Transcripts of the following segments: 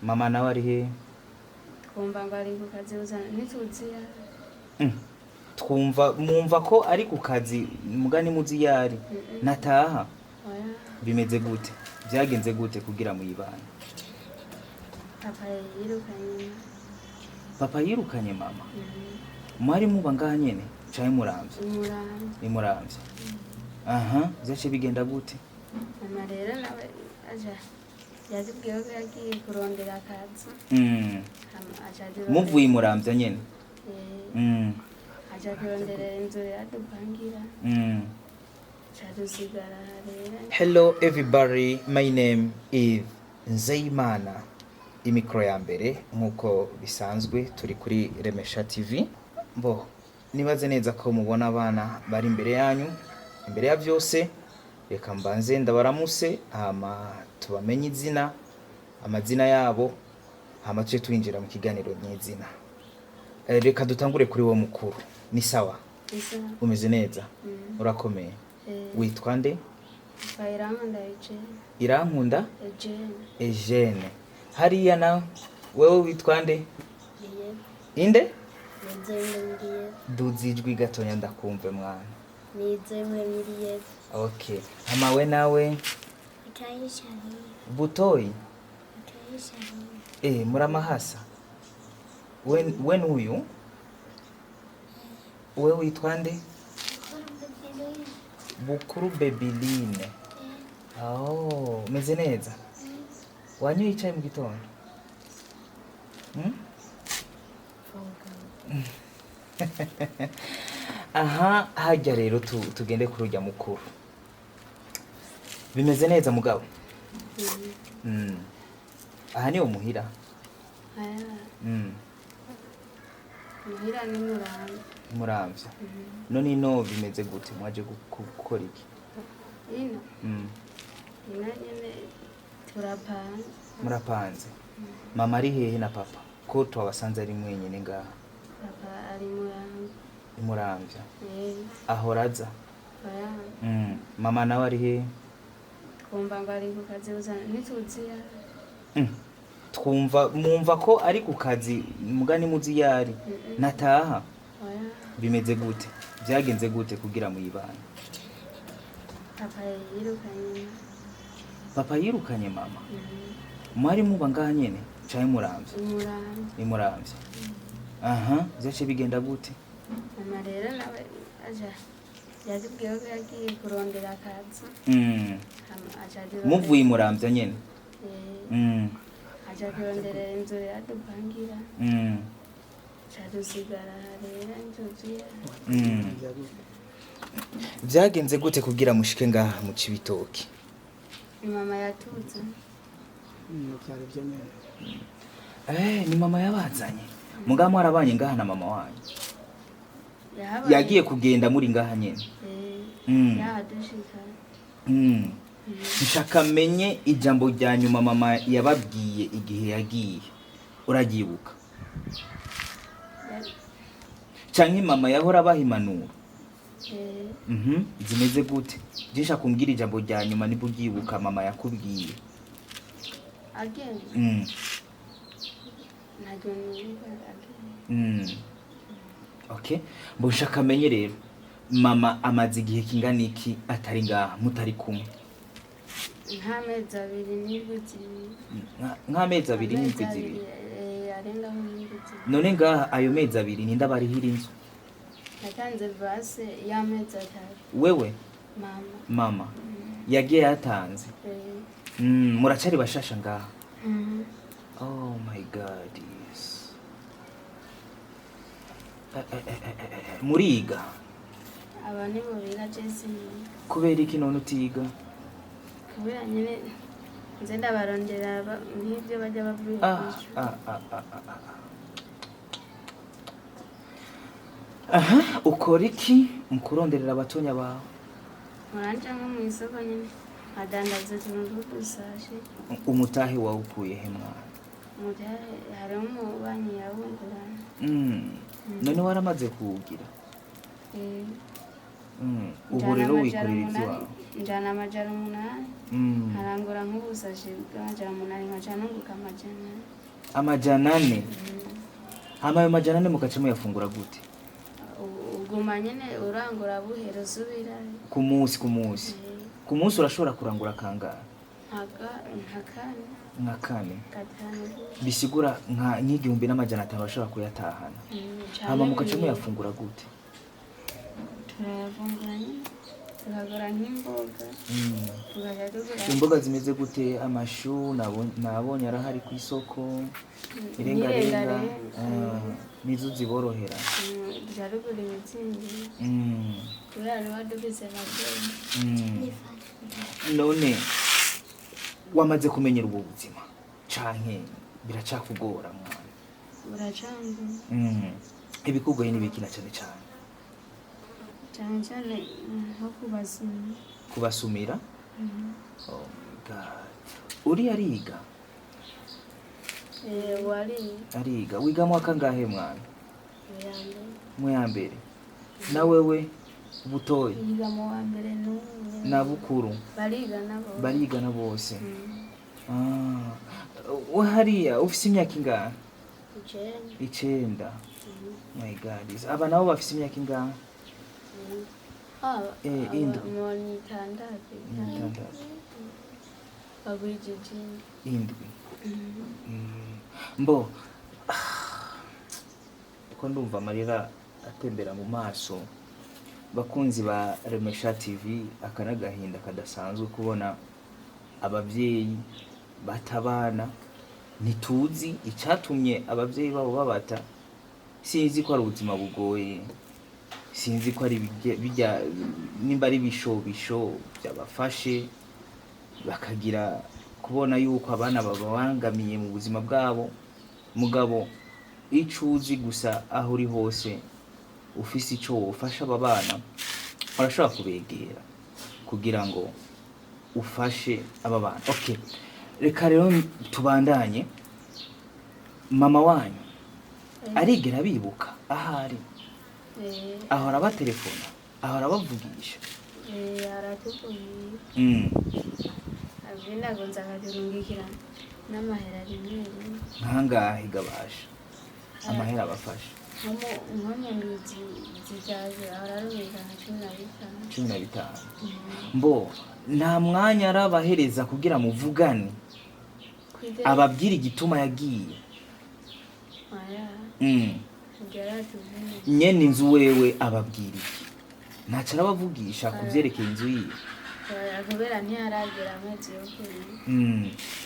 Mama nawe ari he? twumva ngo ari ku kazi uzana ntituzi ya Mwumva ko ari ku kazi mugani muzi yari nataha. oya Bimeze gute? Byagenze gute kugira muyibane? papa yirukanye Papa yirukanye mama. Mwari muba ngaha nyene canke muramvye? Imuramvye. Aha, vyace bigenda gute? mama rero nawe aja yazibwiye ko yagiye kurondera akazi Muvuye imuramvya nyene? aja kurondera inzu yadupangira cadusigara rero. Hello everybody, my name is Nzeyimana. Imikro ya mbere nkuko bisanzwe turi kuri Remesha TV. Bo nibaze neza ko mubona abana bari imbere yanyu. Imbere ya byose reka mbanze ndabaramuse hama tubamenye izina, amazina yabo, hama tuje twinjira mu kiganiro nyezina. Reka dutangure kuri wo mukuru. Ni sawa? Umeze neza? Urakomeye? Witwa nde? Irankunda Eugene. Hariya na wewe witwa nde? Inde? Duzijwi gatonya ndakumve mwana. Okay. Hama we nawe? Butoyi? Muramahasa. When uyu? Wewe witwa nde? Bukuru Bebiline. Oh, meze neza. Wanyu yicaye mu gitondo? Aha, hajya rero tugende kurujya mukuru. Bimeze neza mugabo? Aha ni umuhira? Muhira ni Muramvya. None ino bimeze gute mwaje gukora iki? ino nyene turapanze. Murapanze. Mama ari hehe na papa? Ko twabasanze ari mwenyene ngaha. Papa ari Muramvya. Ahoraza? oya Mama nawe ari hehe? twumva ngo ari ku kazi uzana ntituzi ya Mwumva ko ari ku kazi mugani muzi yari nataha. oya Bimeze gute? Byagenze gute kugira muyibane? Papa yirukanye mama. Mwari muba ngaha nyene canke muramvye? Imuramvye. Aha, vyace bigenda gute? mama rero nawe aja yazibwiye ko yagiye kurondera akazi Muvuye imuramvya nyene? aja kurondera inzu yadupangira cadusigara rero ntuzi ya Vyagenze gute kugira mushike ngaha mu Cibitoke? mama yatutse Ni mama yabazanye. Mugabo mwarabanye ngaha na mama wanyu? Yagiye kugenda muri ngaha nyene? yadushika Nshaka menye ijambo rya nyuma mama yababwiye igihe yagiye. Uragibuka? Canke mama yahora bahimanura? Zimeze gute? Jisha kumbwira ijambo rya nyuma niba ugibuka mama yakubwiye. Again. Okay. Mbushaka menye rero. Mama amaze igihe kingana iki atari ngaha mutari kumwe? Nk'amezi abiri n'indwi zibiri. Arenga nk'indwi zibiri. None ngaha ayo mezi abiri ninde abarihira inzu? Natanze vase y'amezi atatu. Wewe? Mama. Yagiye yatanze? Muracari bashasha ngaha? Oh my God, yes. Muriga? Aba ni bo biga Jesse. Kubera iki none utiga? Kubera nyene nze ndabarondera nk'ivyo bajya bavuye ukora iki mukuronderera abatonya bawe? Muranja nko mu isoko nyene adandaza tuntu dusashe. Umutahe wawukuye he mwana? Umutahe hari umubanyi yawungurana. None waramaze kuwugira? ubu rero wikorera ivy'iwawe njana amajana 8 nkarangura nk'ubusashi bw'amajana 8 nkaca nunguka amajana 4 hama ayo majana 4 mugaca muyafungura gute? uguma nyene urangura buhera usubira ku munsi urashobora kurangura kangahe? nka kane bisigura nk'igihumbi n'amajana 5 bashobora kuyatahana. Hama mugaca muyafungura gute? turayafungura nyene tukagura nk'imboga imboga zimeze gute? Amashu nabonye arahari ku isoko irengarenga nizo ziborohera turarugura ibitsingi kubera niba dufise makeya. None wamaze kumenyera ubwo buzima canke biracakugora mwana? Buracanga. Ibikugoye n'ibikina cyane cyane nko kubasumira. Oh my god, uri ariga? Ariga. Wiga mwaka ngahe mwana? Mu ya mbere. Na wewe butoyi? Yiga mu wa mbere na bukuru? Bariga na bose. Hariya ufise imyaka ingahe? 9. My god, aba nabo bafise imyaka ingahe? Indwi. Mbo ko ndumva amarira atembera mu maso. Bakunzi ba Remesha TV, akanagahinda kadasanzwe kubona abavyeyi batabana. Ntituzi icatumye abavyeyi babo babata. Sinzi ko ari ubuzima bugoye, sinzi ko ari bijya nimba ari bishobisho byabafashe bakagira kubona yuko abana babangamiye mu buzima bwabo. Mugabo icuzi gusa aho uri hose ufise ico wofasha ababana, urashobora kubegera kugira ngo ufashe ababana. Okay, reka rero tubandanye. Mama wanyu arigera bibuka ahari? Ahora batelefona? Ahora bavugisha? aratuvugisha. Abina gonza katurungikira n'amahera rimwe. Nkangahe gabasha amahera bafasha? Nk'umumizi zijaje ararumika 15. Mbo nta mwanya arabahereza kugira muvugane ababwira igituma yagiye? Nyene inzu wewe ababwira iki? Ntaca arabavugisha kuvyerekeye inzu yiwe? Kubera ntiyaragera amezi yo kurira.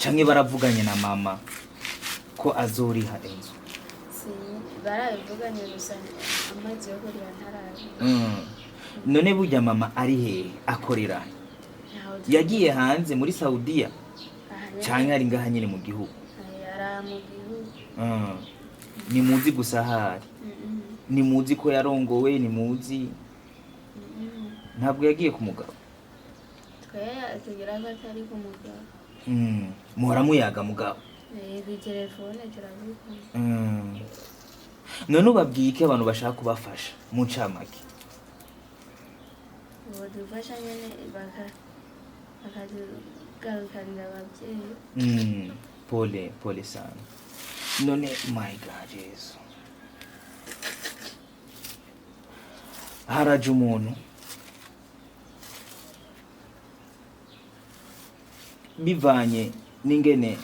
Canke baravuganye na mama ko azoriha inzu? Baravuganye gusa amezi yo kurira ntaraje. None burya mama ari hehe akorera? Yagiye hanze muri Saudiya canke ari ngaha nyene mu gihugu? Ara mu gihugu. Ni muzi gusa ahari? Ni muzi ko yarongowe? Ni muzi? Ntabwo yagiye ku mugabo? Tugira ko atari ku mugabo. Muhora muyaga mugabo? Ku telefone turabikora. None ubabwiye iki abantu bashaka kubafasha mu ncamake? Dufasha nyene bakatugarukanira abavyeyi. Pole sana. None my god Yesu, haraje umuntu bivanye n'ingene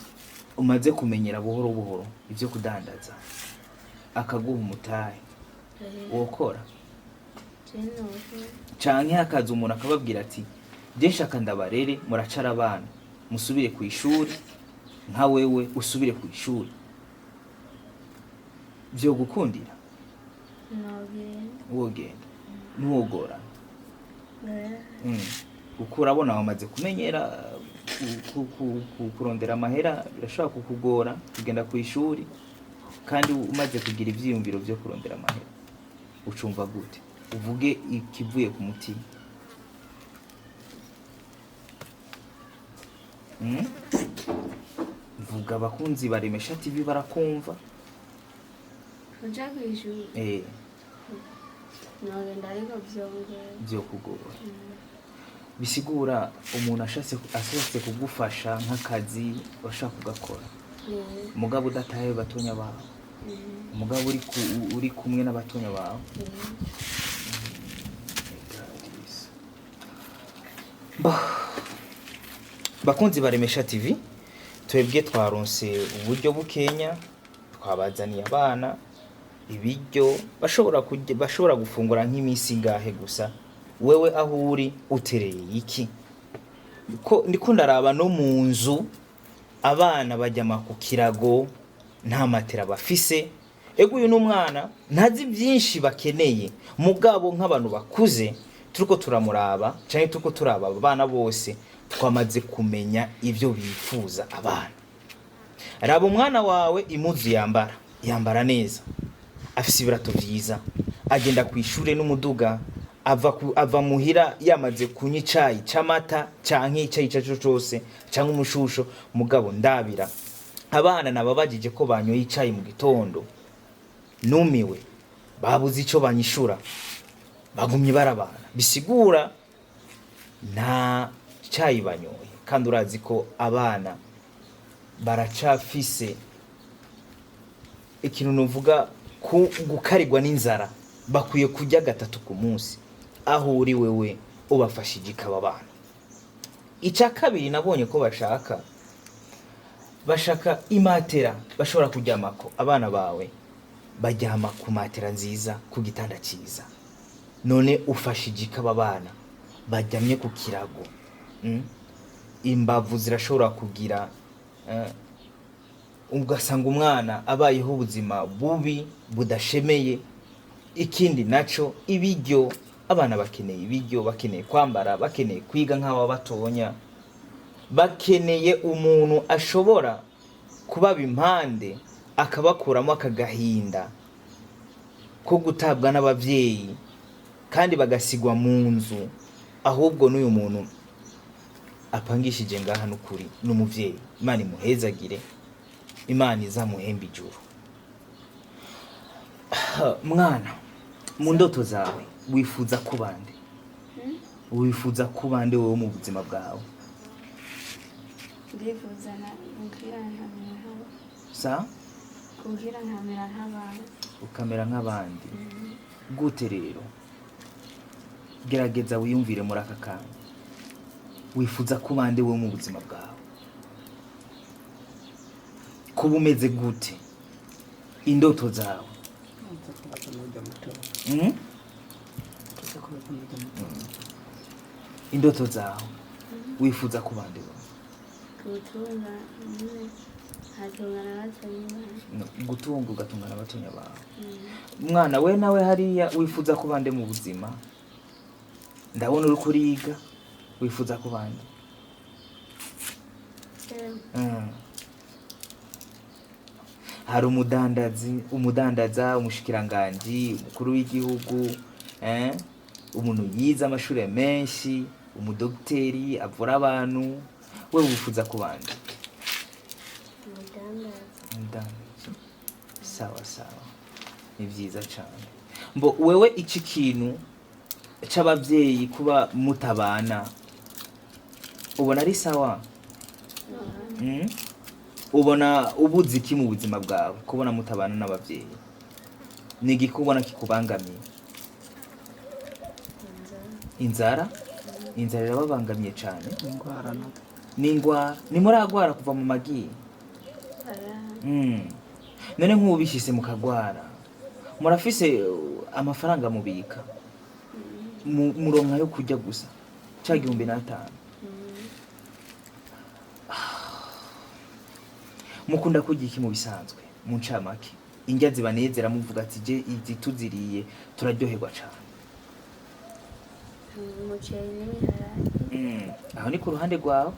umaze kumenyera buhoro buhoro ivyo kudandaza, akaguha umutahe wokora? Canke hakaza umuntu akababwira ati shaka ndabarere muracara abana musubire ku ishuri nka wewe usubire ku ishuri, vyo gukundira? Wogenda ntuwogora? Kuko urabona wamaze kumenyera kurondera amahera, birashobora kukugora kugenda ku ishuri kandi umaze kugira ivyiyumviro vyo kurondera amahera. Ucumva gute? Uvuge ikivuye ku mutima. Vuga, abakunzi ba Remesha TV barakumva. Uja kwishuri? nogenda ariko vyongera byo kugora bisigura umuntu ashatse kugufasha nk'akazi bashaka kugakora mugabo udataye batonya bawe mugabo uri kumwe n'abatonya bawe bakunzi baremesha TV twebwe twaronse uburyo bukenya twabazaniye abana ibiryo bashobora gufungura nk'imisi ngahe gusa wewe aho uri utereye iki ko ndiko ndaraba no mu nzu abana bajyama ku kirago nta matera bafise ego uyu n'umwana ntazi byinshi bakeneye mugabo nk'abantu bakuze turiko turamuraba cyane turiko turaba abana bose twamaze kumenya ivyo bifuza abana raba umwana wawe imuzu yambara neza afise ibirato vyiza agenda ku ishure n'umuduga ava muhira yamaze kunywa icayi c'amata canke icayi caco cose canke umushusho mugabo ndabira abana nababajije ko banyoye icayi mu gitondo numiwe babuze ico banyishura bagumye barabana bisigura nta cayi banyoye kandi urazi ko abana baracafise ikintu nuvuga gukarirwa n'inzara bakwiye kurya gatatu ku munsi aho uri wewe ubafashije ikaba abana ica kabiri nabonye ko bashaka imatera bashobora kuryamako abana bawe baryama ku matera nziza ku gitanda cyiza none ufashije ikaba abana baryamye ku kirago imbavu zirashobora kugira ugasanga umwana abayeho ubuzima bubi budashemeye ikindi naco ibiryo abana bakeneye ibiryo bakeneye kwambara bakeneye kwiga nk'aba batonya bakeneye umuntu ashobora kubaba impande akabakuramo akagahinda ko gutabwa n'abavyeyi kandi bagasigwa mu nzu ahubwo n'uyu muntu apangishije ngaha n'ukuri n'umuvyeyi Imana imuhezagire Imana izamuhemba ijuru mwana mu ndoto zawe wifuza kubande wifuza kubande wowe mu buzima bwawe ndifuza kugira nkamera nk'abo sa kugira nkamera nk'abantu ukamera nk'abandi gute rero gerageza wiyumvire muri aka kanya wifuza kubande wowe mu buzima bwawe kuba umeze gute indoto zawe indoto zawe wifuza kubande gutunga ugatungana abatonya bawe mwana we nawe hariya wifuza kubande mu buzima ndabona uri kuriga wifuza kubande hari umudandaza umushikiranganji umukuru w'igihugu umuntu yize amashuri menshi umudokiteri avura abantu we wifuza kubanda sawa sawa ni byiza cyane mbo wewe iki kintu c'abavyeyi kuba mutabana ubona ari sawa ubona ubuzi iki mu buzima bwawe kubona mutabana n'abavyeyi ni igikubona kikubangamiye inzara irababangamiye cyane n'ingwara nimuragwara kuva mu magi none nk'ubishyize mukagwara murafise amafaranga mubika muronka yo kujya gusa ca 1500 mukunda kurya iki mu bisanzwe mu ncamake indya zibanezera muvuga ati je izi tuziriye turaryoherwa cyane aho ni ku ruhande rwawe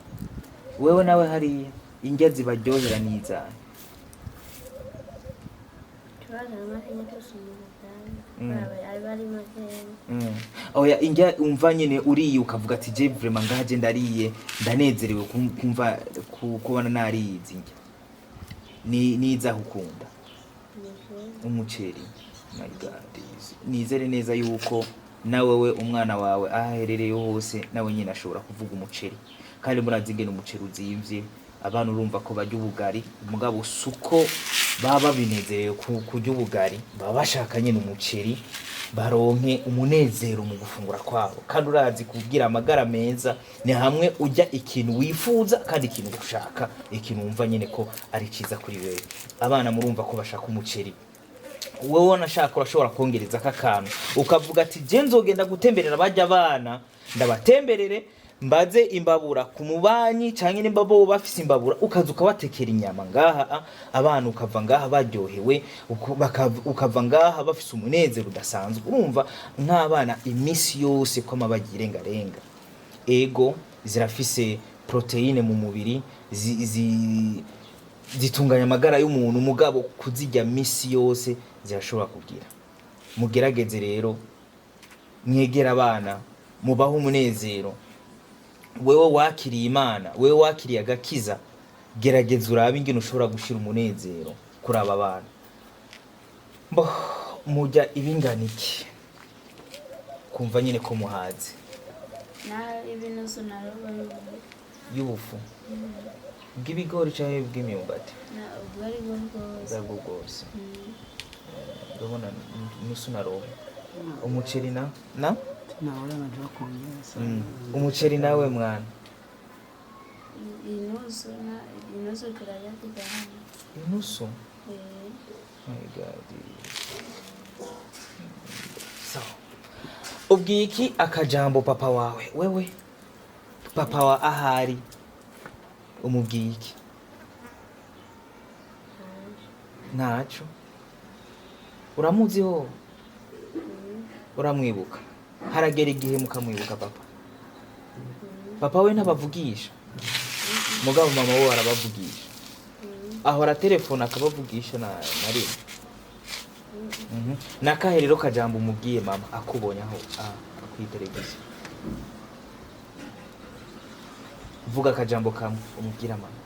wewe nawe hariya indya zibaryohera n'izahe oya indya umva nyine uriye ukavuga ati je vraiment ngaje ndariye ndanezerewe kumva kubona nariye izi ndya niza ukunda umuceri My God. Nizere neza yuko nawe we umwana wawe aherereye hose nawe nyine ashobora kuvuga umuceri kandi murazingena umuceri uzimvye abantu urumva ko barya ubugari mugabo suko baba binezereye kurya ubugari baba bashaka nyine umuceri baronke umunezero mu gufungura kwabo kandi urazi kugira amagara meza ni hamwe ujya ikintu wifuza kandi ikintu ushaka ikintu wumva nyine ko ari ciza kuri wewe abana murumva ko bashaka umuceri wewe wanashaka urashobora kongereza akakantu ukavuga ati je nzogenda gutemberera bajya abana ndabatemberere mbaze imbabura ku mubanyi canke n'imbabo bafise imbabura ukaza ukabatekera inyama ngaha abana ukava ngaha baryohewe ukava ngaha bafise umunezero udasanzwe urumva nk'abana imisi yose ko amabagire ngarenga ego zirafise proteine mu mubiri zitunganya amagara y'umuntu mugabo kuzijya misi yose zirashobora kugira mugerageze rero mwegera abana mubaho umunezero wewe wakiriye Imana wewe wakiriye agakiza gerageza urabe ingene ushobora gushira umunezero kuri aba bana mujya ibinganiki kumva nyine ko muhaze na ibintu sunaroba y'ubufu bw'ibigori cyangwa bw'imyumbati na ubwari bwo rwose ndabona nusunaroba umuceri na nawe najua kuongeza umuceri nawe mwana inusu turajya kugana inusu my God so ubwiye iki akajambo papa wawe wewe papa wa ahari umubwiye iki ntaco uramuziho uramwibuka haragera igihe mukamwibuka papa we ntabavugisha mugabo mama we arabavugisha ahora telefone akabavugisha na rimwe nakahe rero kajambo umubwiye mama akubonye aho akwiteregeza vuga akajambo kamwe umubwira mama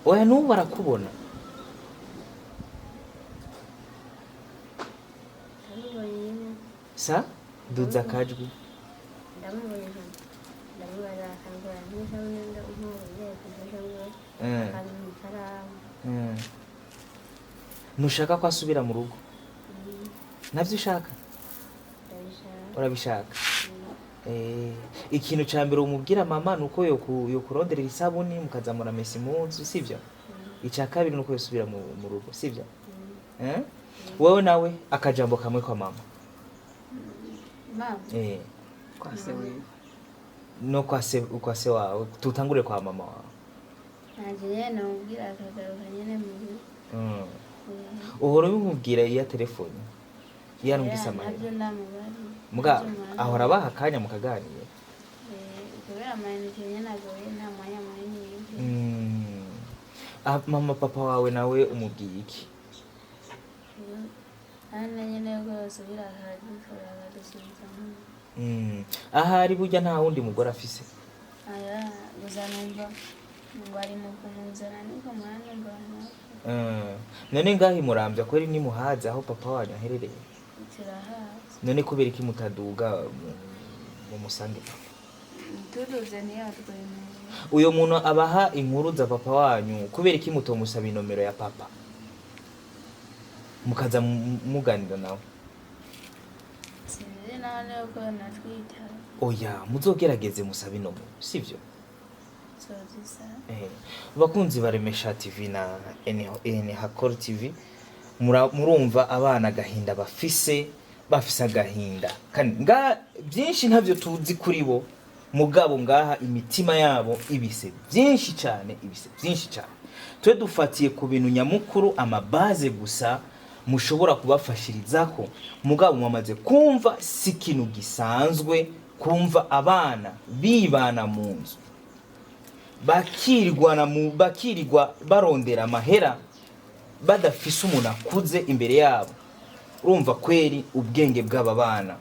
oya n'ubu barakubona sa duza akajwi ntushaka ko asubira mu rugo navyo ushaka urabishaka ikintu ca mbere umubwira mama nuko yokuronderera isabuni mukazamura mesi munzu sivyo ica kabiri nuko yosubira mu rugo sivyo wewe nawe akajambo kamwe kwa mama kwase wewe no kwase wawe tutangure kwa mama wawe naje namubwira akagaruka nyene mu rugo uhora bimubwira iya telefone iya numvise amahera muga ahora baha akanya mukaganira kubera amayinite nyene agoye nta mwanya munini mama papa wawe nawe umubwiye iki nyene rwose birakadukora agadusubiza ahari burya nta wundi mugore afise aya gusa numva ngo ari mu kumuzana niko mwana mbana none ngaho imurambya ko ari nimuhaze aho papa wanyu aherereye turahazi none kubera iki mutaduga mu musange papa tuduze ntiyatwemeye uyo muntu abaha inkuru za papa wanyu kubera iki mutomusaba inomero ya papa mukaza muganira nawe sinzi nane uko natwita oya muzogerageze musabe inomero sivyo sozisa bakunzi baremesha TV na Hakor TV murumva abana gahinda bafise agahinda kandi byinshi ntavyo tuzi kuri bo mugabo ngaha imitima yabo ibise byinshi cyane twe dufatiye ku bintu nyamukuru amabaze gusa mushobora kubafashirizako mugabo mwamaze kumva si kintu gisanzwe kumva abana bibana mu nzu bakirirwa barondera amahera badafise umuntu akuze imbere yabo urumva kweri ubwenge bw'aba bana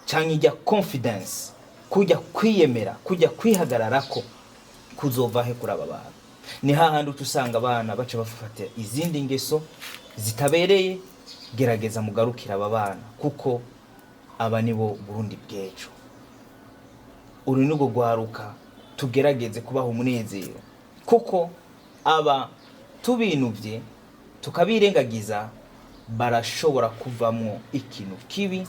canke ijya confidence kujya kwiyemera kujya kwihagararako kuzova he kuri aba bana ni hahandi usanga abana baca bafata izindi ngeso zitabereye, gerageza mugarukira ababana kuko aba nibo Burundi bw'ejo. Uri nugo gwaruka tugerageze kubaho umunezero kuko aba tubinuvye tukabirengagiza barashobora kuvamwo ikintu kibi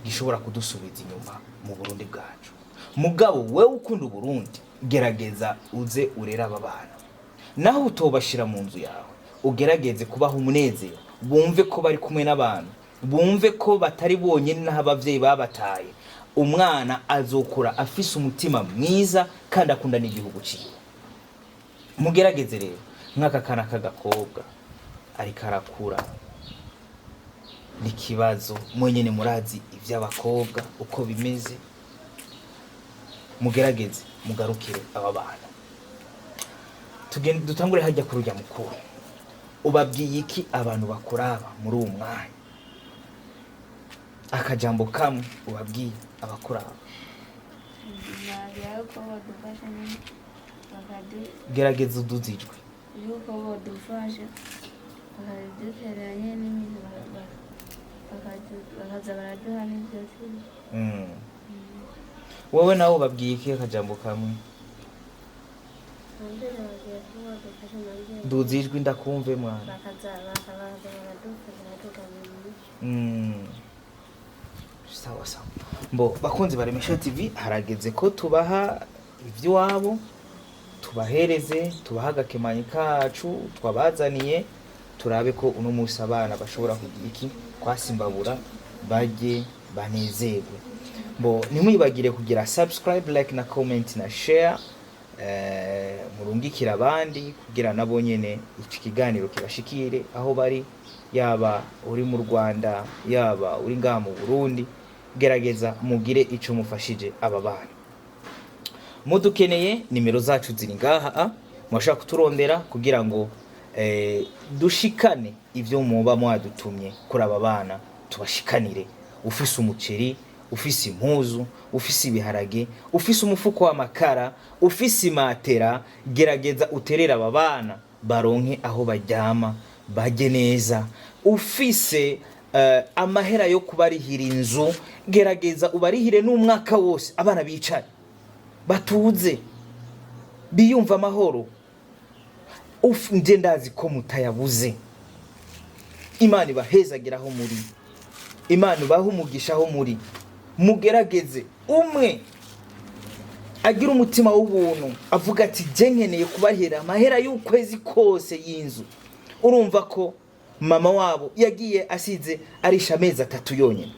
gishobora kudusubiza inyuma mu Burundi bwacu. Mugabo wewe ukunda Burundi, gerageza uze urera ababana, naho utobashira mu nzu yawe ugerageze kubaho umunezero, bumve ko bari kumwe n'abantu, bumve ko batari bonyine n'abavyeyi babataye. Umwana azokura afise umutima mwiza kandi akunda n'igihugu ciwe. Mugerageze rero nk'aka kana k'agakobwa ariko arakura, n'ikibazo mwenyene murazi ivy'abakobwa uko bimeze. Mugerageze mugarukire ababana. Tugende dutangure hajya ku rujya mukuru. Ubabwiye iki abantu bakuraba muri uwo mwanya? Akajambo kamwe ubabwiye abakuraba. Gerageza uduzijwe. Yuko bodufasha bakaduteranya n'ibintu bakaza baraduha n'ibyo sibyo. Wowe nawe ubabwiye iki akajambo kamwe? Duzijwe ndakumve mwana. Sawa sawa. Mbo bakunzi baremesha TV, harageze ko tubaha ivy'iwabo, tubahereze, tubaha agakemanyi kacu twabazaniye, turabe ko uno munsi abana bashobora kugira iki kwasimbabura baje banezerwe. Mbo nimwibagire kugira subscribe, like na comment na share, murungikira abandi kugira nabo nyene iki kiganiro kibashikire aho bari, yaba uri mu Rwanda yaba uri ngaha mu Burundi. Gerageza mugire ico mufashije aba bana. Mudukeneye nimero zacu ziri ngaha, mwashaka kuturondera kugira ngo dushikane ivyo muba mwadutumye kuri aba bana, tubashikanire. Ufise umuceri, ufise impuzu, ufise ibiharage, ufise umufuko w'amakara, ufise imatera, gerageza uterera aba bana baronke aho baryama baje neza. Ufise amahera yo kubarihira inzu, gerageza ubarihire n'umwaka wose abana bicare batuze biyumva amahoro. Nje ndazi ko mutayabuze. Imana ibahezagera aho muri, Imana ibahe umugisha aho muri. Mugerageze umwe agira umutima w'ubuntu avuga ati je nkeneye kubarihira amahera y'ukwezi kose y'inzu. Urumva ko mama wabo yagiye asize arisha amezi 3 yonyene,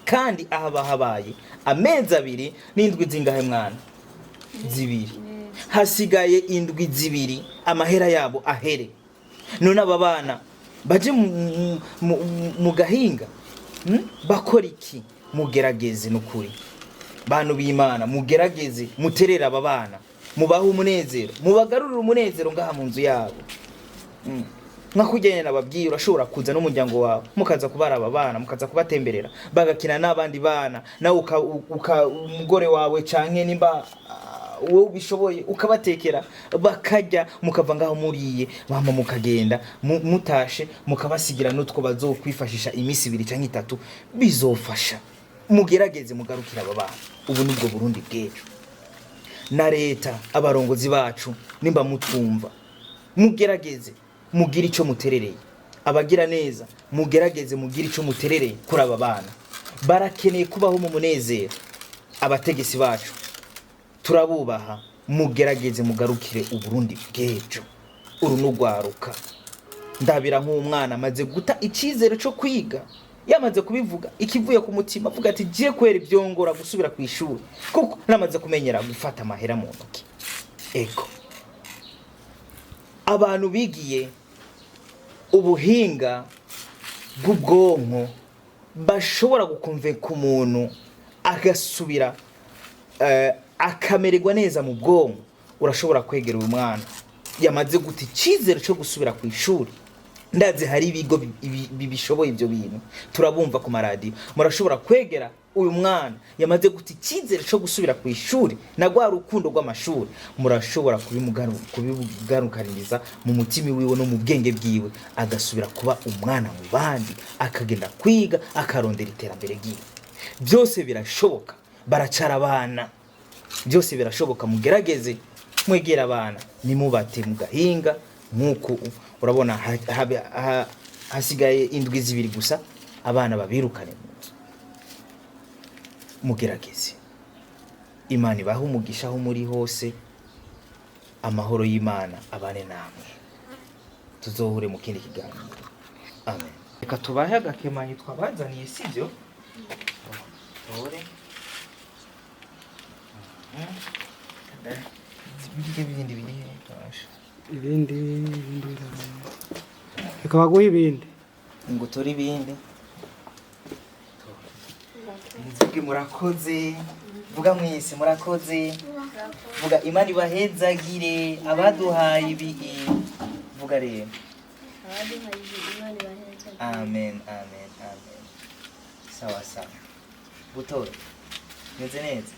kandi aha habaye amezi 2 n'indwi zingahe mwana? 2. Hasigaye indwi 2 amahera yabo ahere. None aba bana baje mu gahinga bakora iki? Mugerageze n'ukuri bantu b'Imana, mugerageze muterera aba bana, mubaho umunezero, mubagarurira umunezero ngaha mu nzu yabo. Nkakujyanye nababwiye urashobora kuza n'umuryango wawe mukaza kubara aba bana, mukaza kubatemberera bagakina n'abandi bana, nawe umugore wawe canke nimba wowe ubishoboye ukabatekera bakajya, mukava ngaho muriye bama mukagenda mutashe mukabasigira n'utwo bazokwifashisha imisi 2 canke 3 bizofasha. Mugerageze mugarukira aba bana. Ubu nibwo Burundi bw'ejo. Na leta abarongozi bacu nimba mutumva, mugerageze mugira ico muterereye. Abagira neza mugerageze mugira ico muterereye kuri aba bana, barakeneye kubaho mu munezero. Abategesi bacu turabubaha, mugerageze mugarukire uburundi bw'ejo. Urunugwaruka ndabira nk'umwana amaze guta icizere cyo kwiga, yamaze kubivuga ikivuye ku mutima, avuga ati je kwera ivyongora gusubira ku ishuri kuko namaze kumenyera gufata amahera mu ntoki. Ego abantu bigiye ubuhinga bw'ubwonko bashobora gukonvenka umuntu agasubira akamererwa neza mu bwonko. Urashobora kwegera uyu mwana yamaze guta icizere cyo gusubira ku ishuri. Ndaze hari ibigo bibishoboye ibyo bintu, turabumva ku maradiyo. Murashobora kwegera uyu mwana yamaze guta icyizere cyo gusubira ku ishuri na rwa rukundo rw'amashuri, murashobora kubimugarukaniriza mu mutima wiwe no mu bwenge bwiwe, agasubira kuba umwana mu bandi, akagenda kwiga, akarondera iterambere ryiwe. Byose birashoboka, baracara abana, byose birashoboka. Mugerageze mwegera abana, nimubate mu gahinga. Nk'uko urabona hasigaye indwi zibiri gusa abana babirukane mu nzu. Mugerageze, Imana ibahe umugisha aho muri hose, amahoro y'Imana abane namwe, tuzohure mu kindi kiganiro. Amen. Reka tubahe agakemanyi twabazaniye, sibyo? Tore ibindi reka baguhe ibindi ngo tore ibindi. Nzuge murakoze, vuga mwese murakoze, vuga Imana ibahezagire, abaduhaye ibi, vuga rero. abaduhaye Imana ibaheze. Amen, amen, amen. Sawa sawa. Butora meze neza.